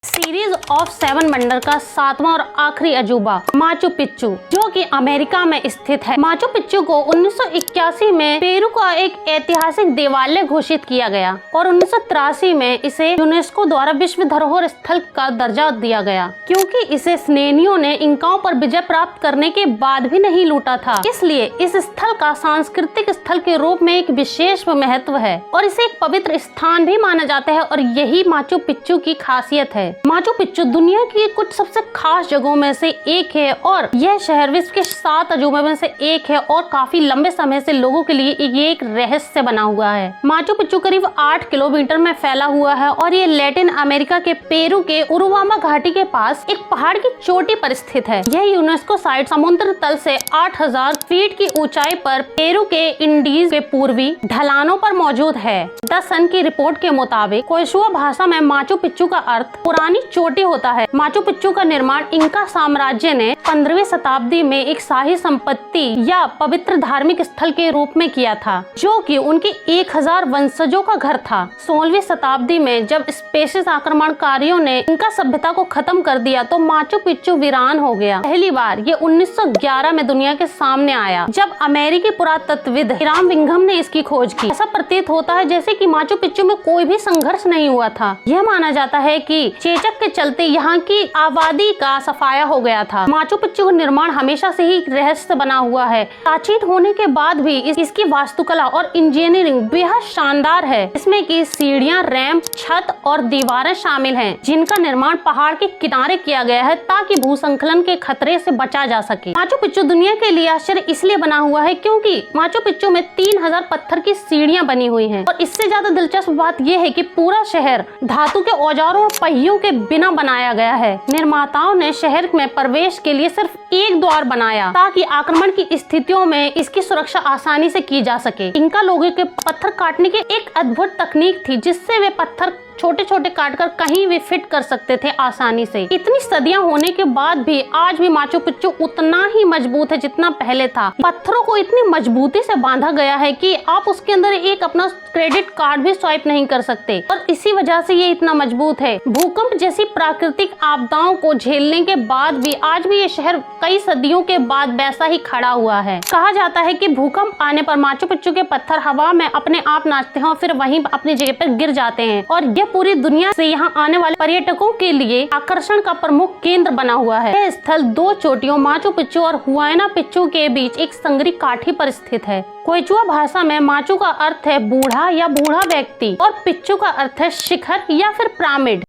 Series of 7 wonder का 7वां और आखिरी अजूबा माचू पिच्चू, जो कि अमेरिका में स्थित है। माचू पिच्चू को 1981 में पेरू का एक ऐतिहासिक देवालय घोषित किया गया और 1983 में इसे यूनेस्को द्वारा विश्व धरोहर स्थल का दर्जा दिया गया, क्योंकि इसे स्पेनियों ने इंकाओं पर विजय प्राप्त करने के बाद भी नहीं लूटा था। इसलिए इस स्थल का सांस्कृतिक स्थल के रूप में एक विशेष महत्व है और इसे एक पवित्र स्थान भी माना जाता है, और यही माचू पिच्चू की खासियत है। माचू पिच्चू दुनिया की कुछ सबसे खास जगहों में से एक है और यह शहर विश्व के 7 अजूबों में से एक है और काफी लंबे समय से लोगों के लिए ये एक रहस्य बना हुआ है। माचू पिच्चू करीब 8 किलोमीटर में फैला हुआ है और ये लैटिन अमेरिका के पेरू के उरुवामा घाटी के पास एक पहाड़ की चोटी पर स्थित है। यह यूनेस्को साइट समुद्र तल से 8000 फीट की ऊंचाई पर पेरू के इंडीज के पूर्वी ढलानों पर मौजूद है। द सन की रिपोर्ट के मुताबिक क्वेचुआ भाषा में माचू पिच्चू का अर्थ पुरानी चोटी होता है। माचू पिच्चू का निर्माण इंका साम्राज्य ने 15वीं शताब्दी में एक शाही संपत्ति या पवित्र धार्मिक स्थल के रूप में किया था, जो कि उनके 1000 वंशजों का घर था। 16वीं शताब्दी में जब स्पेनिश आक्रमणकारियों ने इंका सभ्यता को खत्म कर दिया तो माचू पिच्चू वीरान हो गया। पहली बार ये 1911 में दुनिया के सामने आया, जब अमेरिकी पुरातत्वविद हिराम बिंघम ने इसकी खोज की। ऐसा प्रतीत होता है जैसे कि माचू पिच्चू में कोई भी संघर्ष नहीं हुआ था। यह माना जाता है कि चेचक के चलते यहाँ की आबादी का सफाया हो गया था। माचू पिच्चू का निर्माण हमेशा से ही रहस्य बना हुआ है। प्राचीन होने के बाद भी इसकी वास्तुकला और इंजीनियरिंग बेहद शानदार है। इसमें की सीढ़ियाँ, रैंप, छत और दीवारें शामिल हैं, जिनका निर्माण पहाड़ के किनारे किया गया है ताकि भूस्खलन के खतरे से बचा जा सके। माचू पिच्चू दुनिया के लिए आश्चर्य इसलिए बना हुआ है क्योंकि माचू पिच्चू में 3000 पत्थर की सीढ़ियाँ बनी हुई हैं, और इससे ज्यादा दिलचस्प बात यह है कि पूरा शहर धातु के औजारों और पहियों के बिना बनाया गया है। निर्माताओं ने शहर में प्रवेश के लिए सिर्फ एक द्वार बनाया ताकि आक्रमण की स्थितियों में इसकी सुरक्षा आसानी से की जा सके। इंका लोगों के पत्थर काटने की एक अद्भुत तकनीक थी, जिससे वे पत्थर छोटे छोटे काटकर कहीं भी फिट कर सकते थे आसानी से। इतनी सदियां होने के बाद भी आज भी माचू पिच्चू उतना ही मजबूत है जितना पहले था। पत्थरों को इतनी मजबूती से बांधा गया है कि आप उसके अंदर एक अपना क्रेडिट कार्ड भी स्वाइप नहीं कर सकते, और इसी वजह से ये इतना मजबूत है। भूकंप जैसी प्राकृतिक आपदाओं को झेलने के बाद भी आज भी ये शहर कई सदियों के बाद वैसा ही खड़ा हुआ है। कहा जाता है कि भूकंप आने पर माचू पिच्चू के पत्थर हवा में अपने आप नाचते हैं और फिर वहीं अपनी जगह पर गिर जाते हैं, और यह पूरी दुनिया से यहाँ आने वाले पर्यटकों के लिए आकर्षण का प्रमुख केंद्र बना हुआ है। यह स्थल 2 चोटियों माचू पिच्चू और हुआयना पिच्चू के बीच एक संगरी काठी पर स्थित है। क्वेचुआ भाषा में माचू का अर्थ है बूढ़ा या बूढ़ा व्यक्ति और पिच्चू का अर्थ है शिखर या फिर पिरामिड।